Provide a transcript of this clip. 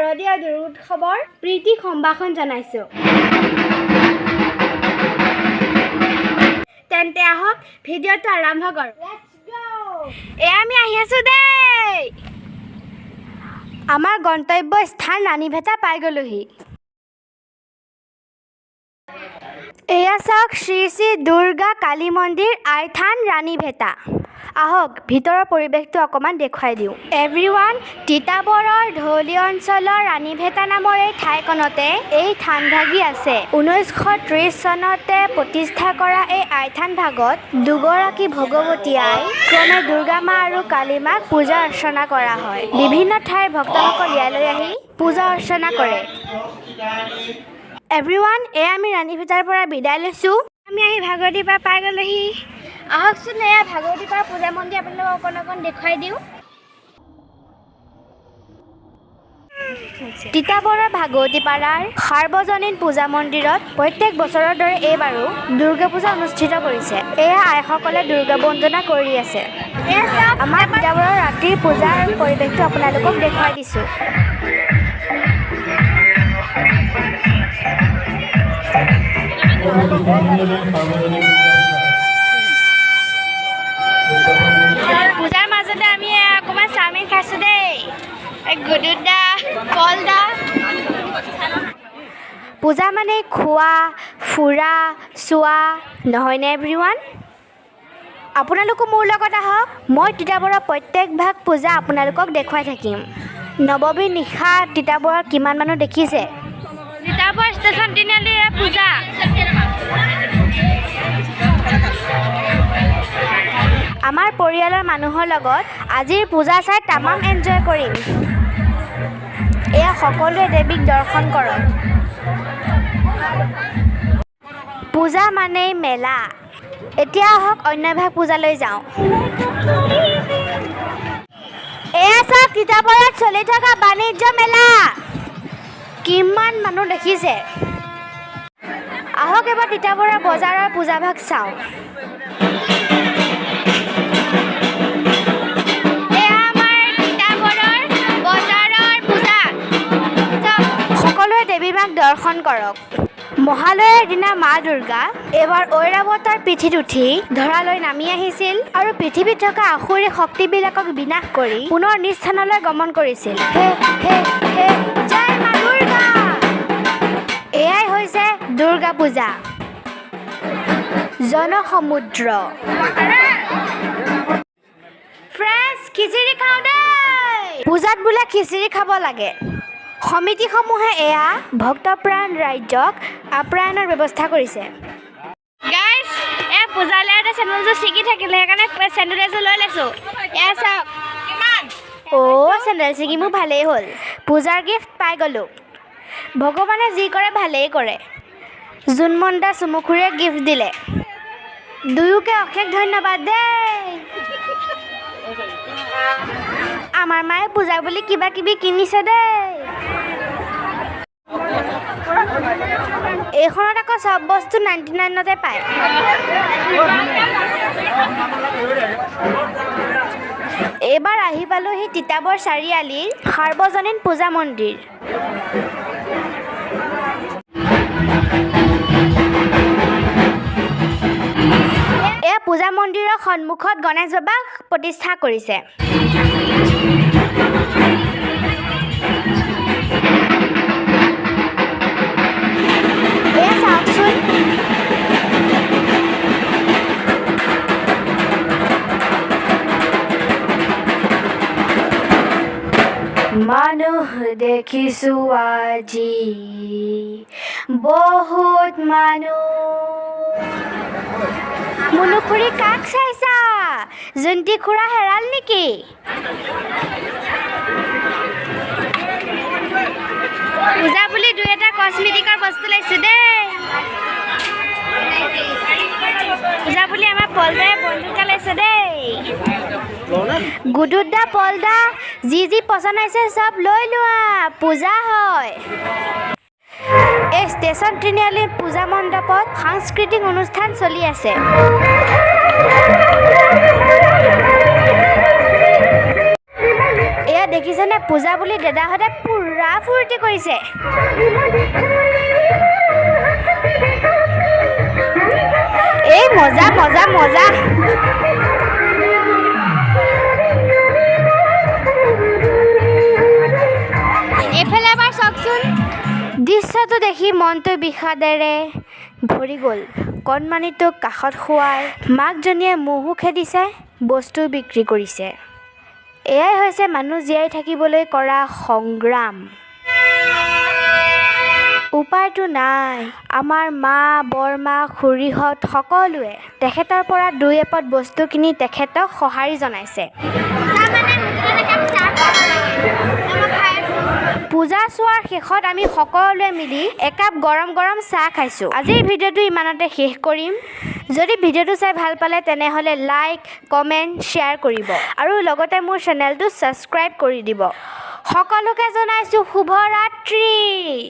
শাৰদীয় দুৰ্গোৎসৱৰ প্ৰীতি সম্ভাষণ জনাইছোঁ। তেন্তে আহক ভিডিঅ'টো আৰম্ভ কৰোঁ। এয়া আমি আহি আছোঁ দেই। আমাৰ গন্তব্য স্থান ৰাণীভেটা পাই গ'লোহি। এয়া চাওক শ্ৰী শ্ৰী দুৰ্গা কালী মন্দিৰ আইথান ৰাণীভেটা। আহক ভিতৰৰ পৰিৱেশটো অকণমান দেখুৱাই দিওঁ। এভৰিৱান, তিতাবৰৰ ধৌলি অঞ্চলৰ ৰাণীভেটা নামৰ এই ঠাইখনতে এই থানভাগি আছে। 1930 চনতে প্ৰতিষ্ঠা কৰা এই আইথান ভাগত দুগৰাকী ভগৱতী আই ক্ৰমে দুৰ্গা মা আৰু কালী মাক পূজা অৰ্চনা কৰা হয়। বিভিন্ন ঠাইৰ ভক্তসকল ইয়ালৈ আহি পূজা অৰ্চনা কৰে। এভৰিৱান, এয়া আমি ৰাণীভেটাৰ পৰা বিদায় লৈছোঁ। আমি আহি ভাগৱতীপাৰ পাই গ'লোহি। আহকচোন, এয়া ভাগৱতীপাৰ পূজা মন্দিৰ আপোনালোকক অকণ দেখুৱাই দিওঁ। তিতাবৰৰ ভাগৱতীপাৰাৰ সাৰ্বজনীন পূজা মন্দিৰত প্ৰত্যেক বছৰৰ দৰে এইবাৰো দুৰ্গা পূজা অনুষ্ঠিত কৰিছে। এয়া আইসকলে দুৰ্গা বন্দনা কৰি আছে। আমাৰ তিতাবৰৰ ৰাতিৰ পূজাৰ পৰিৱেশটো আপোনালোকক দেখুৱাই দিছোঁ। পূজাৰ মাজতে আমি অকণমান চাওমিন খাইছোঁ দেই। গুডুদা, কলদা। পূজা মানে খোৱা, ফুৰা, চোৱা নহয়নে এভৰিৱান? আপোনালোকো মোৰ লগত আহক। মই তিতাবৰৰ প্ৰত্যেক ভাগ পূজা আপোনালোকক দেখুৱাই থাকিম। নৱমীৰ নিশা তিতাবৰত কিমান মানুহ দেখিছে? তিতাবৰ ষ্টেচন তিনিআলিৰ পূজা। আমাৰ পৰিয়ালৰ মানুহৰ লগত আজিৰ পূজা চাই তামাম এনজয় কৰিম। এয়া সকলোৱে দেৱীক দৰ্শন কৰক। পূজা মানেই মেলা। এতিয়া আহক অন্য এভাগ পূজালৈ যাওঁ। এয়া চাওক তিতাবৰত চলি থকা বাণিজ্য মেলা। কিমান মানুহ দেখিছে? আহক এবাৰ তিতাবৰৰ বজাৰৰ পূজাভাগ চাওঁ। এয়া আমাৰ তিতাবৰৰ বজাৰৰ পূজা। সকলোৱে দেৱী মাক দৰ্শন কৰক। মহালয়াৰ দিনা মা দুৰ্গা এবাৰ ঐৰাৱতৰ পিঠিত উঠি ধৰালৈ নামি আহিছিল আৰু পৃথিৱীত থকা আসুৰী শক্তিবিলাকক বিনাশ কৰি পুনৰ নিজ স্থানলৈ গমন কৰিছিল। হে হে হে জয় মা দুৰ্গা। এয়াই হৈছে দুৰ্গা পূজা। জনসমুদ্ৰ। ফ্ৰেণ্ডছ, খিচিৰি খাওঁ দেই। পূজাত বোলে খিচিৰি খাব লাগে। সমিতিসমূহে এয়া ভক্তপ্ৰাণ ৰাজ্যক আপ্যায়নৰ ব্যৱস্থা কৰিছে। গাইজ, এয়া পূজালৈ এটা চেণ্ডেলযোৰ ছিগি থাকিলে, সেইকাৰণে চেণ্ডেল এযোৰ লৈ লৈছোঁ। এয়া চাওক। চেণ্ডেল ছিগি মোৰ ভালেই হ'ল। পূজাৰ গিফ্ট পাই গ'লোঁ। ভগৱানে যি কৰে ভালেই কৰে। জোনমন-দা চুমুখুৰীয়ে গিফ্ট দিলে। দুয়োকে অশেষ ধন্যবাদ দেই। আমাৰ মায়ে পূজা বুলি কিবা কিবি কিনিছে দেই। এইখনত আকৌ চব বস্তু 99তে পায়। এইবাৰ আহি পালোহি তিতাবৰ চাৰিআলিৰ সাৰ্বজনীন পূজা মন্দিৰ। এয়া পূজা মন্দিৰৰ সন্মুখত গণেশ বাবাক প্ৰতিষ্ঠা কৰিছে। এয়া চাওকচোন। মানুহ দেখিছোঁ আজি বহুত মানুহ। মুনু খুৰী কাক চাইছা? জোনটি খুৰা হেৰাল নেকি? পূজা বুলি দুই এটা কচমেটিকৰ বস্তু লৈছোঁ দেই। পূজা বুলি আমাৰ পলদাই বন্ধুকা লৈছে দেই। গুডুদা, পলদা, যি যি পচন্দ হৈছে চব লৈ লোৱা, পূজা হয়। এই ষ্টেচন তিনিআলিৰ পূজা মণ্ডপত সাংস্কৃতিক অনুষ্ঠান চলি আছে। এয়া দেখিছেনে পূজা বুলি দাদাহঁতে পুৰা ফূৰ্তি কৰিছে। এই মজা মজা মজা। এইফালে এবাৰ চাওকচোন। দৃশ্যটো দেখি মনটো বিষাদেৰে ভৰি গ'ল। কণমানিটোক কাষত শুৱাই মাকজনীয়ে মহো খেদিছে, বস্তু বিক্ৰী কৰিছে। এয়াই হৈছে মানুহ জীয়াই থাকিবলৈ কৰা সংগ্ৰাম। উপায়টো নাই। আমাৰ মা, বৰমা, খুৰীহঁত সকলোৱে তেখেতৰ পৰা 2 এপদ বস্তু কিনি তেখেতক সঁহাৰি জনাইছে। পূজা চোৱাৰ শেষত আমি সকলোৱে মিলি একাপ গৰম গৰম চাহ খাইছোঁ। আজিৰ ভিডিঅ'টো ইমানতে শেষ কৰিম। যদি ভিডিঅ'টো চাই ভাল পালে তেনেহ'লে লাইক, কমেণ্ট, শ্বেয়াৰ কৰিব আৰু লগতে মোৰ চেনেলটো ছাবস্ক্ৰাইব কৰি দিব। সকলোকে জনাইছোঁ শুভৰাত্ৰি।